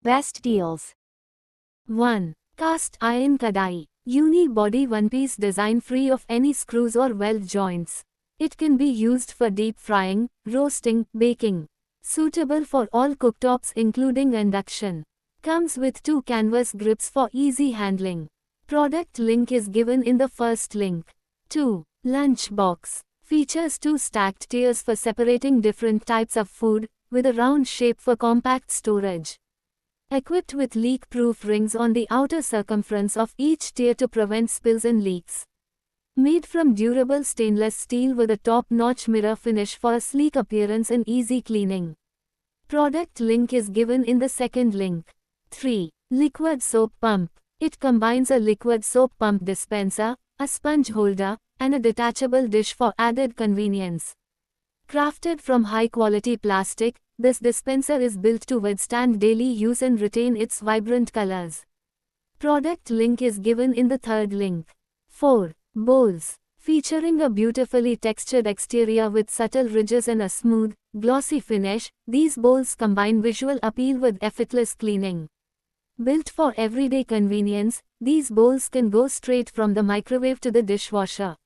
Best deals. 1. Cast iron kadai. Uni-body one-piece design free of any screws or weld joints. It can be used for deep frying, roasting, baking. Suitable for all cooktops including induction. Comes with 2 canvas grips for easy handling. Product link is given in the first link. 2. Lunch box. Features 2 stacked tiers for separating different types of food, with a round shape for compact storage. Equipped with leak-proof rings on the outer circumference of each tier to prevent spills and leaks. Made from durable stainless steel with a top-notch mirror finish for a sleek appearance and easy cleaning. Product link is given in the second link. 3. Liquid soap pump. It combines a liquid soap pump dispenser, a sponge holder, and a detachable dish for added convenience. Crafted from high-quality plastic, this dispenser is built to withstand daily use and retain its vibrant colors. Product link is given in the third link. 4. Bowls. Featuring a beautifully textured exterior with subtle ridges and a smooth, glossy finish, these bowls combine visual appeal with effortless cleaning. Built for everyday convenience, these bowls can go straight from the microwave to the dishwasher.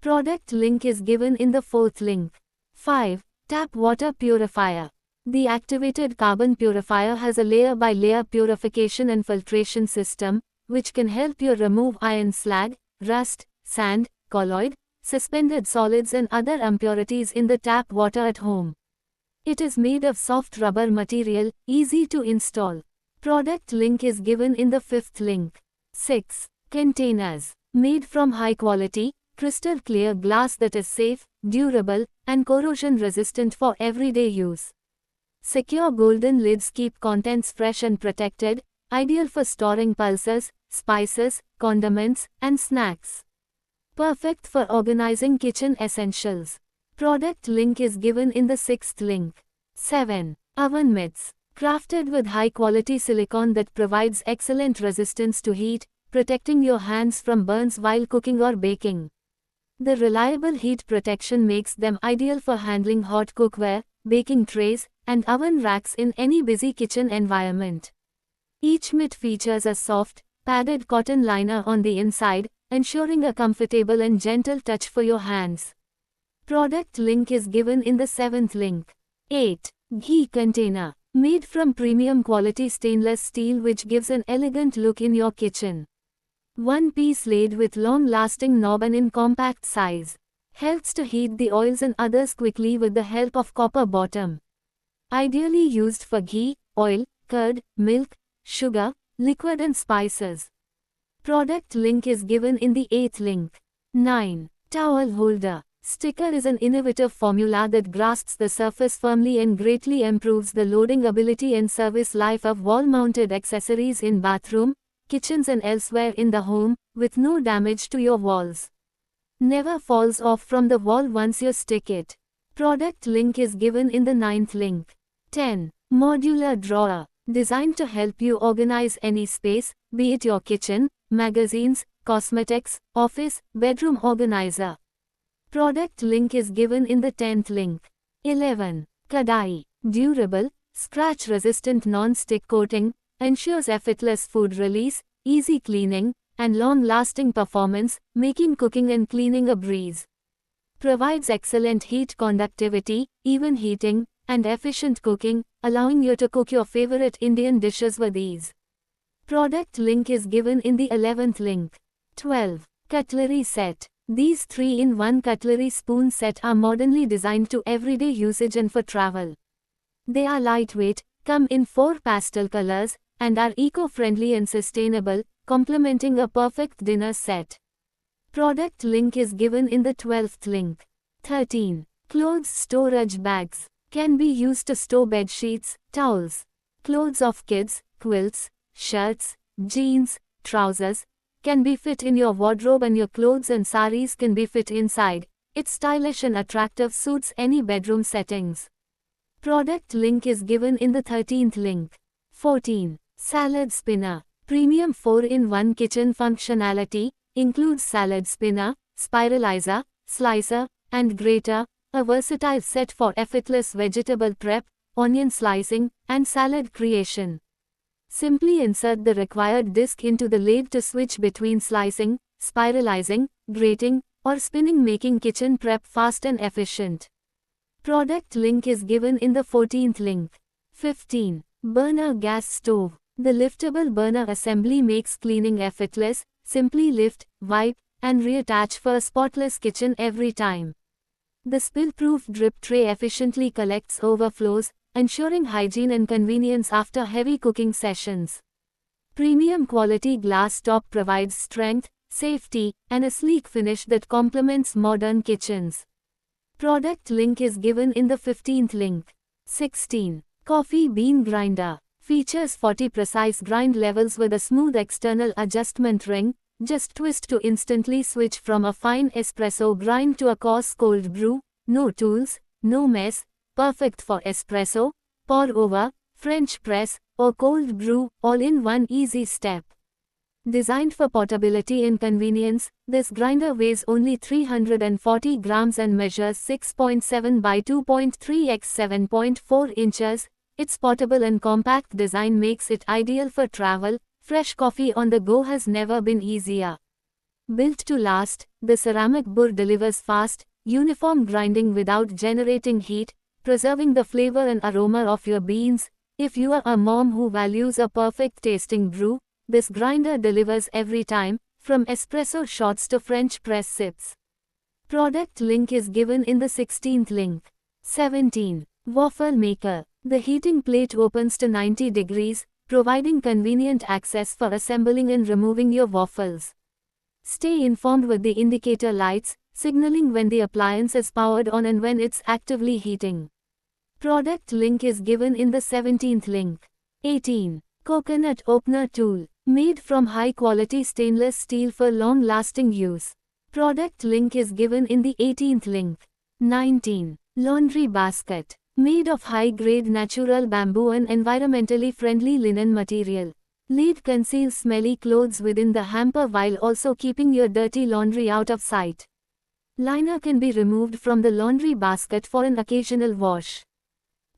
Product link is given in the fourth link. 5. Tap water purifier. The activated carbon purifier has a layer-by-layer purification and filtration system, which can help you remove iron slag, rust, sand, colloid, suspended solids and other impurities in the tap water at home. It is made of soft rubber material, easy to install. Product link is given in the fifth link. 6. Containers. Made from high-quality, crystal clear glass that is safe, durable, and corrosion resistant for everyday use. Secure golden lids keep contents fresh and protected, ideal for storing pulses, spices, condiments, and snacks. Perfect for organizing kitchen essentials. Product link is given in the sixth link. 7. Oven mitts. Crafted with high-quality silicone that provides excellent resistance to heat, protecting your hands from burns while cooking or baking. The reliable heat protection makes them ideal for handling hot cookware, baking trays, and oven racks in any busy kitchen environment. Each mitt features a soft, padded cotton liner on the inside, ensuring a comfortable and gentle touch for your hands. Product link is given in the seventh link. 8. Ghee container. Made from premium quality stainless steel which gives an elegant look in your kitchen. One piece laid with long-lasting knob and in compact size. Helps to heat the oils and others quickly with the help of copper bottom. Ideally used for ghee, oil, curd, milk, sugar, liquid and spices. Product link is given in the 8th link. 9. Towel holder. Sticker is an innovative formula that grasps the surface firmly and greatly improves the loading ability and service life of wall-mounted accessories in bathroom, kitchens and elsewhere in the home, with no damage to your walls. Never falls off from the wall once you stick it. Product link is given in the 9th link. 10. Modular drawer. Designed to help you organize any space, be it your kitchen, magazines, cosmetics, office, bedroom organizer. Product link is given in the 10th link. 11. Kadai. Durable, scratch-resistant non-stick coating, ensures effortless food release, easy cleaning, and long-lasting performance, making cooking and cleaning a breeze. Provides excellent heat conductivity, even heating, and efficient cooking, allowing you to cook your favorite Indian dishes with ease. Product link is given in the 11th link. 12. Cutlery set. These 3-in-1 cutlery spoon set are modernly designed to everyday usage and for travel. They are lightweight, come in 4 pastel colors, and are eco-friendly and sustainable, complementing a perfect dinner set. Product link is given in the 12th link. 13. Clothes storage bags. Can be used to store bed sheets, towels, clothes of kids, quilts, shirts, jeans, trousers, can be fit in your wardrobe and your clothes and saris can be fit inside. It's stylish and attractive, suits any bedroom settings. Product link is given in the 13th link. 14. Salad spinner. Premium 4-in-1 kitchen functionality, includes salad spinner, spiralizer, slicer, and grater, a versatile set for effortless vegetable prep, onion slicing, and salad creation. Simply insert the required disc into the lathe to switch between slicing, spiralizing, grating, or spinning, making kitchen prep fast and efficient. Product link is given in the 14th link. 15. Burner gas stove. The liftable burner assembly makes cleaning effortless. Simply lift, wipe, and reattach for a spotless kitchen every time. The spill-proof drip tray efficiently collects overflows, ensuring hygiene and convenience after heavy cooking sessions. Premium quality glass top provides strength, safety, and a sleek finish that complements modern kitchens. Product link is given in the 15th link. 16. Coffee bean grinder. Features 40 precise grind levels with a smooth external adjustment ring. Just twist to instantly switch from a fine espresso grind to a coarse cold brew. No tools, no mess. Perfect for espresso, pour over, French press, or cold brew, all in one easy step. Designed for portability and convenience, this grinder weighs only 340 grams and measures 6.7 by 2.3 x 7.4 inches. Its portable and compact design makes it ideal for travel. Fresh coffee on the go has never been easier. Built to last, the ceramic burr delivers fast, uniform grinding without generating heat, preserving the flavor and aroma of your beans. If you are a mom who values a perfect tasting brew, this grinder delivers every time, from espresso shots to French press sips. Product link is given in the 16th link. 17. Waffle maker. The heating plate opens to 90 degrees, providing convenient access for assembling and removing your waffles. Stay informed with the indicator lights, signaling when the appliance is powered on and when it's actively heating. Product link is given in the 17th link. 18. Coconut opener tool. Made from high-quality stainless steel for long-lasting use. Product link is given in the 18th link. 19. Laundry basket. Made of high-grade natural bamboo and environmentally friendly linen material. Lid conceals smelly clothes within the hamper while also keeping your dirty laundry out of sight. Liner can be removed from the laundry basket for an occasional wash.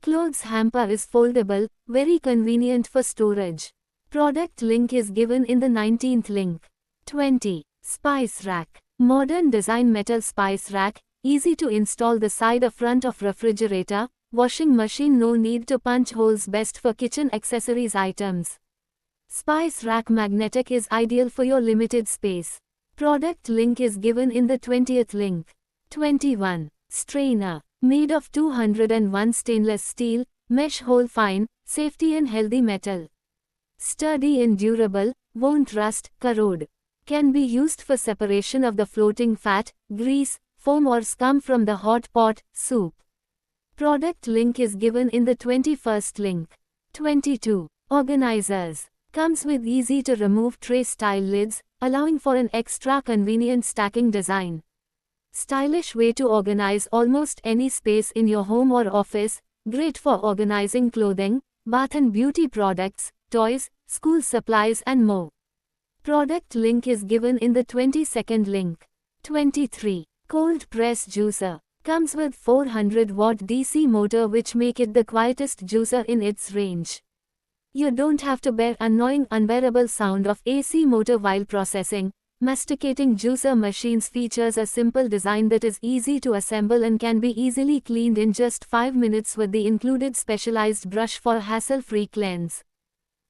Clothes hamper is foldable, very convenient for storage. Product link is given in the 19th link. 20. Spice rack. Modern design metal spice rack, easy to install the side or front of refrigerator, washing machine. No need to punch holes, best for kitchen accessories items. Spice rack magnetic is ideal for your limited space. Product link is given in the 20th link. 21. Strainer. Made of 201 stainless steel, mesh hole fine, safety and healthy metal. Sturdy and durable, won't rust, corrode. Can be used for separation of the floating fat, grease, foam or scum from the hot pot, soup. Product link is given in the 21st link. 22. Organizers. Comes with easy to remove tray style lids, allowing for an extra convenient stacking design. Stylish way to organize almost any space in your home or office, great for organizing clothing, bath and beauty products, toys, school supplies and more. Product link is given in the 22nd link. 23. Cold press juicer. Comes with 400-watt DC motor which make it the quietest juicer in its range. You don't have to bear annoying unbearable sound of AC motor while processing. Masticating juicer machines features a simple design that is easy to assemble and can be easily cleaned in just 5 minutes with the included specialized brush for hassle-free cleanse.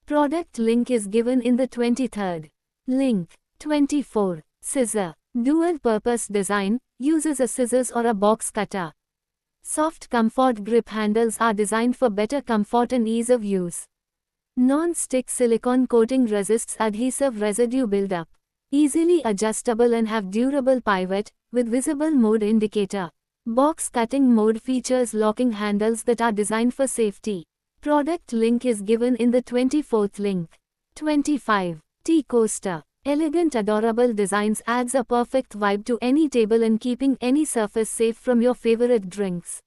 Product link is given in the 23rd link. 24. Scissor. Dual-purpose design, uses a scissors or a box cutter. Soft comfort grip handles are designed for better comfort and ease of use. Non-stick silicone coating resists adhesive residue buildup. Easily adjustable and have durable pivot, with visible mode indicator. Box cutting mode features locking handles that are designed for safety. Product link is given in the 24th link. 25. Tea coaster. Elegant adorable designs adds a perfect vibe to any table and keeping any surface safe from your favorite drinks.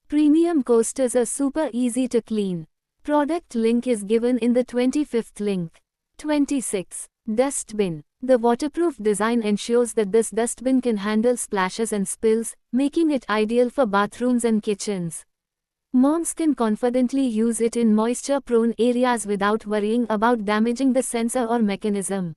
Premium coasters are super easy to clean. Product link is given in the 25th link. 26. Dustbin. The waterproof design ensures that this dustbin can handle splashes and spills, making it ideal for bathrooms and kitchens. Moms can confidently use it in moisture-prone areas without worrying about damaging the sensor or mechanism.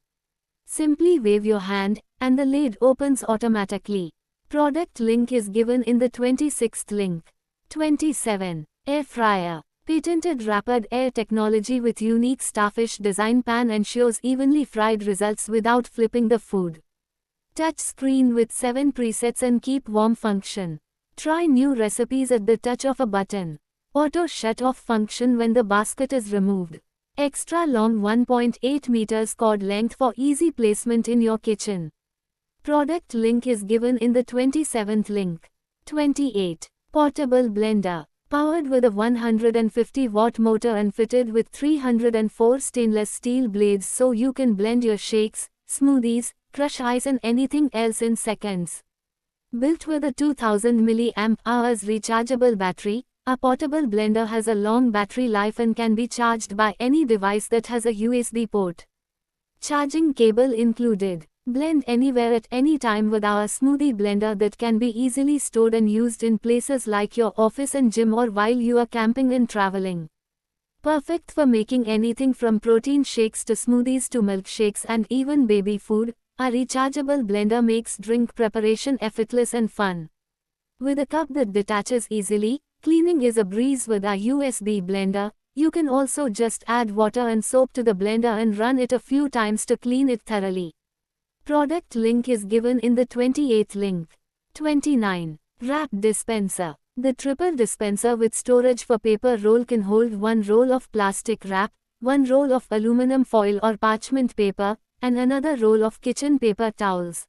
Simply wave your hand, and the lid opens automatically. Product link is given in the 26th link. 27. Air fryer. Patented rapid air technology with unique starfish design pan ensures evenly fried results without flipping the food. Touch screen with 7 presets and keep warm function. Try new recipes at the touch of a button. Auto shut off function when the basket is removed. Extra long 1.8 meters cord length for easy placement in your kitchen. Product link is given in the 27th link. 28. Portable blender. Powered with a 150-watt motor and fitted with 304 stainless steel blades so you can blend your shakes, smoothies, crush ice and anything else in seconds. Built with a 2000 mAh rechargeable battery, a portable blender has a long battery life and can be charged by any device that has a USB port. Charging cable included. Blend anywhere at any time with our smoothie blender that can be easily stored and used in places like your office and gym or while you are camping and traveling. Perfect for making anything from protein shakes to smoothies to milkshakes and even baby food, a rechargeable blender makes drink preparation effortless and fun. With a cup that detaches easily, cleaning is a breeze with a USB blender. You can also just add water and soap to the blender and run it a few times to clean it thoroughly. Product link is given in the 28th link. 29. Wrap dispenser. The triple dispenser with storage for paper roll can hold 1 roll of plastic wrap, 1 roll of aluminum foil or parchment paper, and another roll of kitchen paper towels.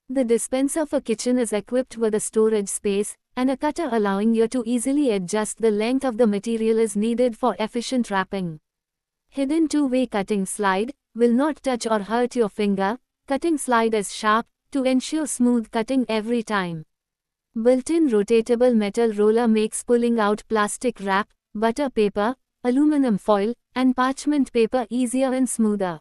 The dispenser for kitchen is equipped with a storage space, and a cutter allowing you to easily adjust the length of the material is needed for efficient wrapping. Hidden two-way cutting slide, will not touch or hurt your finger. Cutting slide is sharp, to ensure smooth cutting every time. Built-in rotatable metal roller makes pulling out plastic wrap, butter paper, aluminum foil, and parchment paper easier and smoother.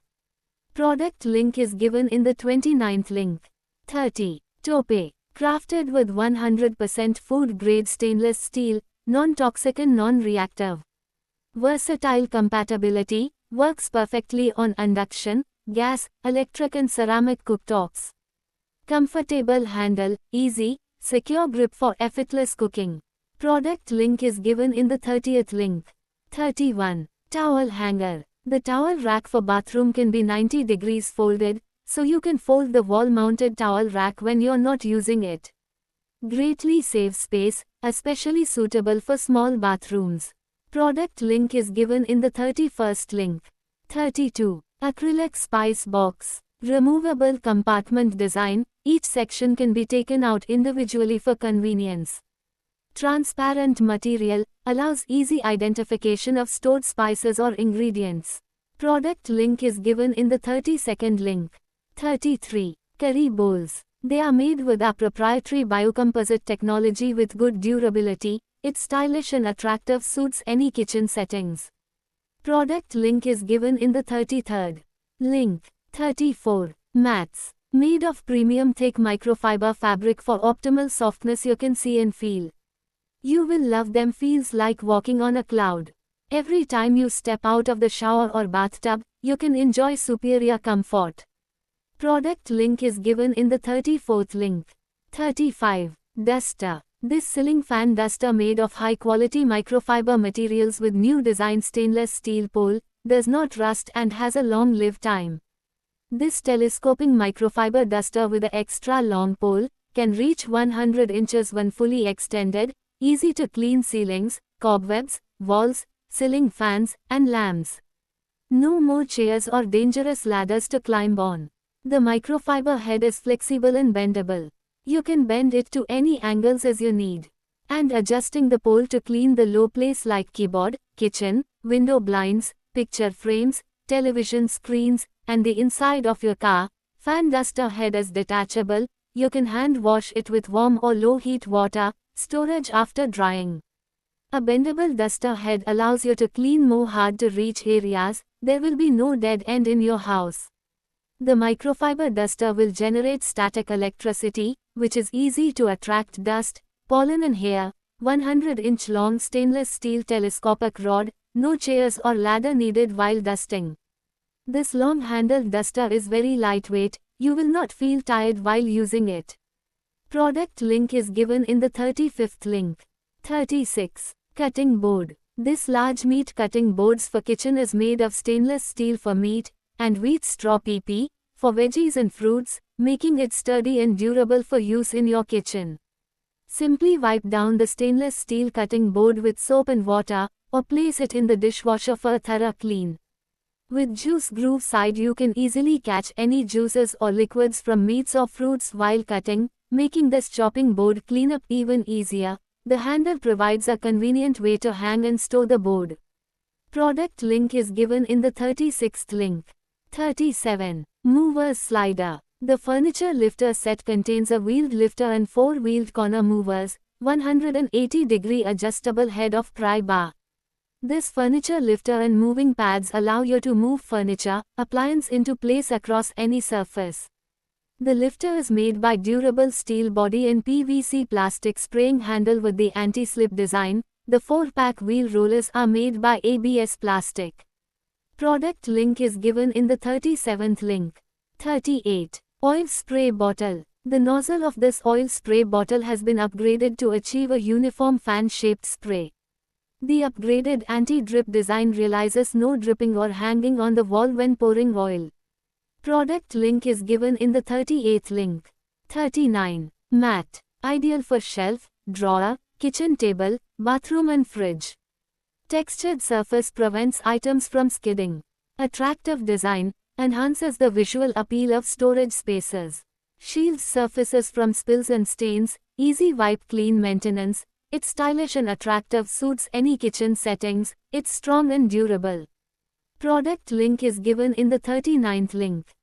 Product link is given in the 29th link. 30. Tope. Crafted with 100% food-grade stainless steel, non-toxic and non-reactive. Versatile compatibility, works perfectly on induction, gas, electric and ceramic cooktops. Comfortable handle, easy, secure grip for effortless cooking. Product link is given in the 30th link. 31. Towel hanger. The towel rack for bathroom can be 90 degrees folded, so you can fold the wall-mounted towel rack when you're not using it. Greatly saves space, especially suitable for small bathrooms. Product link is given in the 31st link. 32. Acrylic spice box. Removable compartment design, each section can be taken out individually for convenience. Transparent material, allows easy identification of stored spices or ingredients. Product link is given in the 32nd link. 33. Curry bowls. They are made with our proprietary biocomposite technology with good durability. It's stylish and attractive, suits any kitchen settings. Product link is given in the 33rd link. 34. Mats. Made of premium thick microfiber fabric for optimal softness you can see and feel. You will love them, feels like walking on a cloud. Every time you step out of the shower or bathtub, you can enjoy superior comfort. Product link is given in the 34th link. 35. Duster. This ceiling fan duster made of high-quality microfiber materials with new design stainless steel pole, does not rust and has a long live time. This telescoping microfiber duster with an extra long pole, can reach 100 inches when fully extended, easy to clean ceilings, cobwebs, walls, ceiling fans, and lamps. No more chairs or dangerous ladders to climb on. The microfiber head is flexible and bendable. You can bend it to any angles as you need. And adjusting the pole to clean the low place like keyboard, kitchen, window blinds, picture frames, television screens, and the inside of your car. Fan duster head is detachable. You can hand wash it with warm or low heat water. Storage after drying. A bendable duster head allows you to clean more hard to reach areas. There will be no dead end in your house. The microfiber duster will generate static electricity, which is easy to attract dust, pollen and hair. 100-inch long stainless steel telescopic rod, no chairs or ladder needed while dusting. This long-handled duster is very lightweight, you will not feel tired while using it. Product link is given in the 35th link. 36. Cutting board. This large meat cutting boards for kitchen is made of stainless steel for meat, and wheat straw PP, for veggies and fruits, making it sturdy and durable for use in your kitchen. Simply wipe down the stainless steel cutting board with soap and water, or place it in the dishwasher for a thorough clean. With juice groove side you can easily catch any juices or liquids from meats or fruits while cutting, making this chopping board cleanup even easier. The handle provides a convenient way to hang and store the board. Product link is given in the 36th link. 37. Movers slider. The furniture lifter set contains a wheeled lifter and 4-wheeled corner movers, 180-degree adjustable head of pry bar. This furniture lifter and moving pads allow you to move furniture, appliance into place across any surface. The lifter is made by durable steel body and PVC plastic spraying handle with the anti-slip design. The 4-pack wheel rollers are made by ABS plastic. Product link is given in the 37th link. 38. Oil spray bottle. The nozzle of this oil spray bottle has been upgraded to achieve a uniform fan-shaped spray. The upgraded anti-drip design realizes no dripping or hanging on the wall when pouring oil. Product link is given in the 38th link. 39. Mat. Ideal for shelf, drawer, kitchen table, bathroom and fridge. Textured surface prevents items from skidding. Attractive design enhances the visual appeal of storage spaces. Shields surfaces from spills and stains, easy wipe clean maintenance. It's stylish and attractive, suits any kitchen settings. It's strong and durable. Product link is given in the 39th link.